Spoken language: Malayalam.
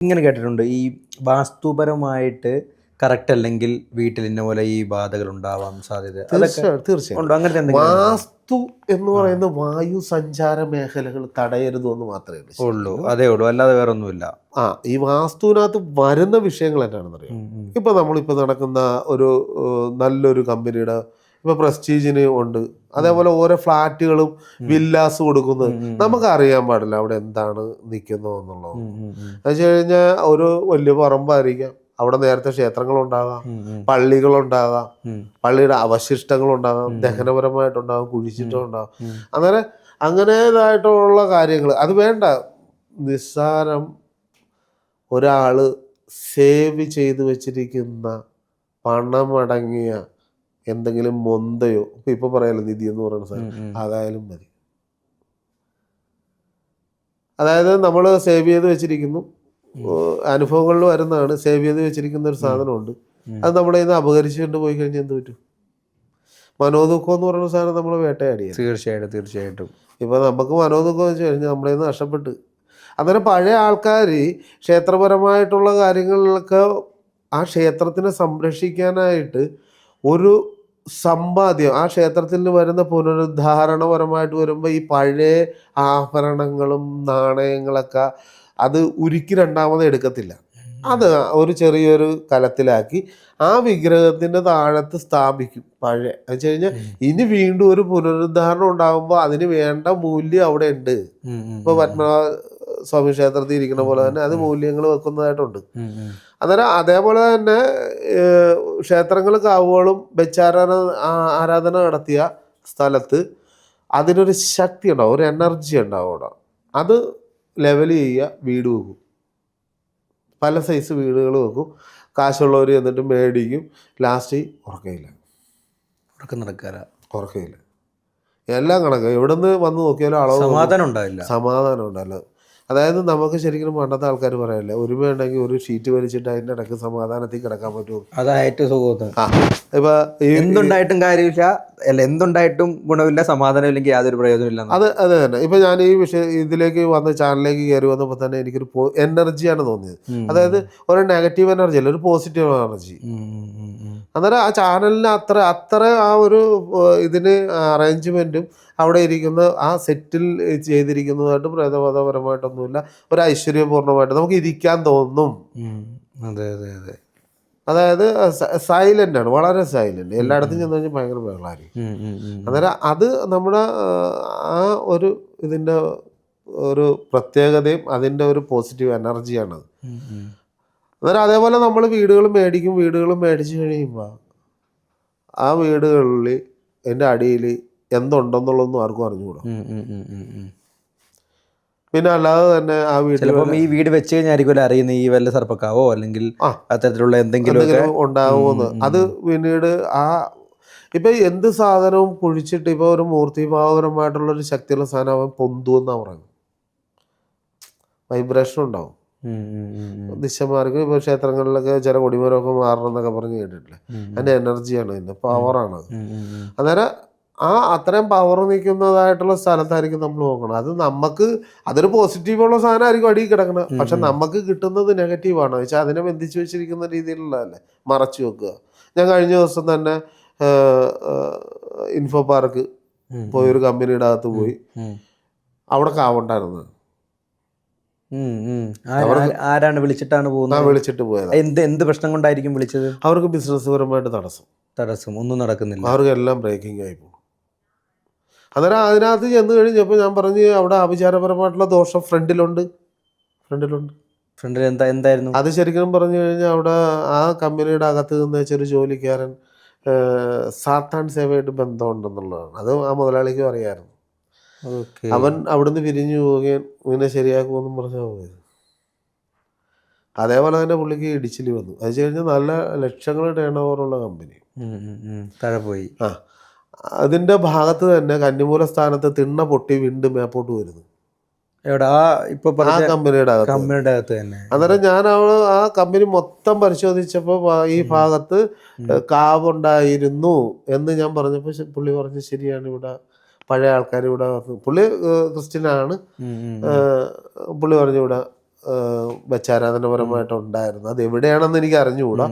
ഇങ്ങനെ കേട്ടിട്ടുണ്ട് ഈ വാസ്തുപരമായിട്ട് കറക്റ്റ് അല്ലെങ്കിൽ വീട്ടിൽ ഇന്ന പോലെ ഈ ബാധകൾ ഉണ്ടാവാൻ സാധ്യത അതൊക്കെ തീർച്ചയായും ഉണ്ടോ? അങ്ങനത്തെ എന്തെങ്കിലും വാസ്തു എന്ന് പറയുന്ന വായു സഞ്ചാര മേഖലകൾ തടയരുത് എന്ന് മാത്രമേ ഉള്ളൂ? അതേ ഉള്ളൂ, അല്ലാതെ വേറെ ഒന്നുമില്ല. ഈ വാസ്തുവിനകത്ത് വരുന്ന വിഷയങ്ങൾ എന്നാണെന്ന് അറിയാം. ഇപ്പൊ നമ്മളിപ്പോ നടക്കുന്ന ഒരു നല്ലൊരു കമ്പനിയുടെ ഇപ്പൊ പ്രസ്റ്റീജിന് ഉണ്ട്, അതേപോലെ ഓരോ ഫ്ലാറ്റുകളും വില്ലാസ് കൊടുക്കുന്നത് നമുക്ക് അറിയാൻ പാടില്ല അവിടെ എന്താണ് നിൽക്കുന്നത് എന്നുള്ളത്. എന്ന് വെച്ച് കഴിഞ്ഞാൽ ഒരു വലിയ പറമ്പായിരിക്കാം, അവിടെ നേരത്തെ ക്ഷേത്രങ്ങളുണ്ടാകാം, പള്ളികളുണ്ടാകാം, പള്ളിയുടെ അവശിഷ്ടങ്ങളുണ്ടാകാം, ദഹനപരമായിട്ടുണ്ടാകും, കുഴിച്ചിട്ടുണ്ടാകും. അങ്ങനേതായിട്ടുള്ള കാര്യങ്ങൾ അത് വേണ്ട. നിസ്സാരം ഒരാള് സേവ് ചെയ്ത് വെച്ചിരിക്കുന്ന പണമടങ്ങിയ എന്തെങ്കിലും മൊന്തയോ ഇപ്പൊ പറയാലോ നിധി എന്ന് പറയുന്ന സാധനം, അതായാലും മതി. അതായത് നമ്മൾ സേവ് ചെയ്ത് വെച്ചിരിക്കുന്നു, അനുഭവങ്ങളിൽ വരുന്നതാണ്, സേവ് ചെയ്ത് വെച്ചിരിക്കുന്ന ഒരു സാധനമുണ്ട്, അത് നമ്മുടെ കയ്യിൽ നിന്ന് അപകരിച്ചുകൊണ്ട് പോയി കഴിഞ്ഞാൽ എന്ത് പറ്റും? മനോദുഃഖം എന്ന് പറയുന്ന സാധനം നമ്മൾ വേട്ടയാടിയ. തീർച്ചയായിട്ടും ഇപ്പൊ നമുക്ക് മനോദുഃഖം വെച്ച് കഴിഞ്ഞാൽ നമ്മുടെ കയ്യിൽ നിന്ന് നഷ്ടപ്പെട്ട്. അന്നേരം പഴയ ആൾക്കാർ ക്ഷേത്രപരമായിട്ടുള്ള കാര്യങ്ങളിലൊക്കെ ആ ക്ഷേത്രത്തിനെ സംരക്ഷിക്കാനായിട്ട് ഒരു സമ്പാദ്യം, ആ ക്ഷേത്രത്തിൽ വരുന്ന പുനരുദ്ധാരണപരമായിട്ട് വരുമ്പോൾ ഈ പഴയ ആഭരണങ്ങളും നാണയങ്ങളൊക്കെ അത് ഉരുക്കി രണ്ടാമത് എടുക്കത്തില്ല. അത് ഒരു ചെറിയൊരു കലത്തിലാക്കി ആ വിഗ്രഹത്തിൻ്റെ താഴത്ത് സ്ഥാപിക്കും പഴയ. എന്ന് വെച്ച് കഴിഞ്ഞാൽ ഇനി വീണ്ടും ഒരു പുനരുദ്ധാരണം ഉണ്ടാകുമ്പോൾ അതിന് വേണ്ട മൂല്യം അവിടെ ഉണ്ട്. ഇപ്പൊ പത്മനാഭ സ്വാമി ക്ഷേത്രത്തിൽ ഇരിക്കുന്ന പോലെ തന്നെ അത് മൂല്യങ്ങൾ വെക്കുന്നതായിട്ടുണ്ട്. അന്നേരം അതേപോലെ തന്നെ ക്ഷേത്രങ്ങൾ കാവുകളും ആരാധന നടത്തിയ സ്ഥലത്ത് അതിനൊരു ശക്തി ഉണ്ടാവും, ഒരു എനർജി ഉണ്ടാവും അവിടെ. അത് ലെവൽ ചെയ്യുക, വീട് വെക്കും, പല സൈസ് വീടുകൾ വെക്കും, കാശുള്ളവർ എന്നിട്ട് മേടിക്കും, ലാസ്റ്റ് ഉറക്കയില്ല, എല്ലാം കണക്ക്. എവിടെ നിന്ന് വന്ന് നോക്കിയാലും അളവ് സമാധാനം ഉണ്ടാവില്ല. അതായത് നമുക്ക് ശരിക്കും പണ്ടത്തെ ആൾക്കാർ പറയല്ലേ, ഒരുമയുണ്ടെങ്കിൽ ഒരു ഷീറ്റ് വലിച്ചിട്ട് അതിൻ്റെ ഇടയ്ക്ക് സമാധാനത്തിൽ കിടക്കാൻ പറ്റുമോ? അതായിട്ട് ഇപ്പൊ എന്തുണ്ടായിട്ടും കാര്യമില്ല, എന്തുണ്ടായിട്ടും ഗുണമില്ല, സമാധാനം ഇല്ലെങ്കിൽ യാതൊരു പ്രയോജനമില്ല. അത് തന്നെ. ഇപ്പൊ ഞാൻ ഈ ഇതിലേക്ക് വന്ന ചാനലിലേക്ക് കയറി വന്നപ്പോൾ തന്നെ എനിക്കൊരു എനർജിയാണ് തോന്നിയത്. അതായത് ഒരു നെഗറ്റീവ് എനർജി അല്ല, ഒരു പോസിറ്റീവ് എനർജി. അന്നേരം ആ ചാനലിന് അത്ര ആ ഒരു ഇതിന് അറേഞ്ച്മെന്റും അവിടെ ഇരിക്കുന്ന ആ സെറ്റിൽ ചെയ്തിരിക്കുന്നതായിട്ട് പ്രേതബോധപരമായിട്ടൊന്നുമില്ല, ഒരു ഐശ്വര്യപൂർണ്ണമായിട്ട് നമുക്ക് ഇരിക്കാൻ തോന്നും. അതായത് സൈലന്റ് ആണ്, വളരെ സൈലന്റ്. എല്ലായിടത്തും ചെന്ന് കഴിഞ്ഞാൽ ഭയങ്കര ബഹളായിരിക്കും. അന്നേരം അത് നമ്മുടെ ആ ഒരു ഇതിൻ്റെ ഒരു പ്രത്യേകതയും അതിൻ്റെ ഒരു പോസിറ്റീവ് എനർജിയാണത്. അന്നേരം അതേപോലെ നമ്മൾ വീടുകൾ മേടിച്ച് കഴിയുമ്പോൾ ആ വീടുകളിൽ എൻ്റെ അടിയിൽ എന്തുണ്ടെന്നുള്ളതൊന്നും ആർക്കും അറിഞ്ഞുകൂടാ. പിന്നെ അല്ലാതെ തന്നെ ആ ഈ വീട് വെച്ച് കഴിഞ്ഞാൽ അറിയുന്ന ഈ വല്ല സർപ്പക്കാവോ അല്ലെങ്കിൽ അത്തരത്തിലുള്ള എന്തെങ്കിലും ഉണ്ടാവുമെന്ന്. അത് പിന്നീട് ഇപ്പൊ എന്ത് സാധനവും കുഴിച്ചിട്ട് ഇപ്പൊ ഒരു മൂർത്തിഭാവപരമായിട്ടുള്ള ഒരു ശക്തിയുള്ള സാധനം അവൻ പൊന്തുവെന്നാണ് പറയുന്നത്. വൈബ്രേഷൻ ഉണ്ടാവും. ദിശമാർക്ക് ഇപ്പൊ ക്ഷേത്രങ്ങളിലൊക്കെ ചില കൊടിമരമൊക്കെ മാറണം എന്നൊക്കെ പറഞ്ഞ് കേട്ടിട്ടില്ലേ? അതിന്റെ എനർജിയാണ്, അതിന്റെ പവറാണ്. അന്നേരം അത്രയും പവർ നിൽക്കുന്നതായിട്ടുള്ള സ്ഥലത്തായിരിക്കും നമ്മൾ നോക്കണം. അത് നമുക്ക് അതൊരു പോസിറ്റീവുള്ള സാധനമായിരിക്കും അടിയിൽ കിടക്കുന്നത്, പക്ഷെ നമുക്ക് കിട്ടുന്നത് നെഗറ്റീവാണ്. വെച്ചാൽ അതിനെ ബന്ധിച്ച് വെച്ചിരിക്കുന്ന രീതിയിലുള്ളതല്ലേ, മറച്ചു വെക്കുക. ഞാൻ കഴിഞ്ഞ ദിവസം തന്നെ ഇൻഫോ പാർക്ക് പോയൊരു കമ്പനിയുടെ അകത്ത് പോയി, അവിടെ കാവുണ്ടായിരുന്നു. ആരാണ് വിളിച്ചിട്ടാണ് പോകുന്നത്? വിളിച്ചിട്ട് പോയത്. എന്ത് പ്രശ്നം കൊണ്ടായിരിക്കും വിളിച്ചത്? അവർക്ക് ബിസിനസ് പരമായിട്ട് തടസ്സം ഒന്നും നടക്കുന്നില്ല, അവർക്കെല്ലാം ബ്രേക്കിംഗ് ആയി പോകും. അന്നേരം അതിനകത്ത് ചെന്ന് കഴിഞ്ഞപ്പോൾ ഞാൻ പറഞ്ഞ് അവിടെ ആഭിചാരപരമായിട്ടുള്ള ദോഷം ഫ്രണ്ടിലുണ്ട്. എന്തായിരുന്നു അത്? ശരിക്കും പറഞ്ഞു കഴിഞ്ഞാൽ അവിടെ ആ കമ്പനിയുടെ അകത്ത് നിന്ന് വെച്ചൊരു ജോലിക്കാരൻ സാത്താൻ സേവയായിട്ട് ബന്ധമുണ്ടെന്നുള്ളതാണ്. അത് ആ മുതലാളിക്കും അറിയാമായിരുന്നു. അവൻ അവിടുന്ന് പിരിഞ്ഞു പോവുകയും ഇങ്ങനെ ശരിയാക്കുമെന്നും പറഞ്ഞാൽ പോയത്. അതേപോലെ തന്നെ പുള്ളിക്ക് ഇടിച്ചിൽ വന്നു. അത് കഴിഞ്ഞാൽ നല്ല ലക്ഷങ്ങൾ ടേൺ ഓവറുള്ള കമ്പനി താഴെ പോയി. അതിന്റെ ഭാഗത്ത് തന്നെ കന്നിമൂല സ്ഥാനത്ത് തിണ്ണ പൊട്ടി വീണ്ടും മേപ്പോട്ട് വരുന്നു. ആ കമ്പനിയുടെ അകത്ത് തന്നെ. അന്നേരം ഞാൻ ആ കമ്പനി മൊത്തം പരിശോധിച്ചപ്പോൾ ഈ ഭാഗത്ത് കാവുണ്ടായിരുന്നു എന്ന് ഞാൻ പറഞ്ഞപ്പോൾ പുള്ളി പറഞ്ഞു ശരിയാണ്, ഇവിടെ പഴയ ആൾക്കാർ ഇവിടെ, പുള്ളി ക്രിസ്ത്യനാണ്, പുള്ളി പറഞ്ഞു ഇവിടെ വെച്ചാരാധനപരമായിട്ട് ഉണ്ടായിരുന്നു. അത് എവിടെയാണെന്ന് എനിക്ക് അറിഞ്ഞുകൂടാ.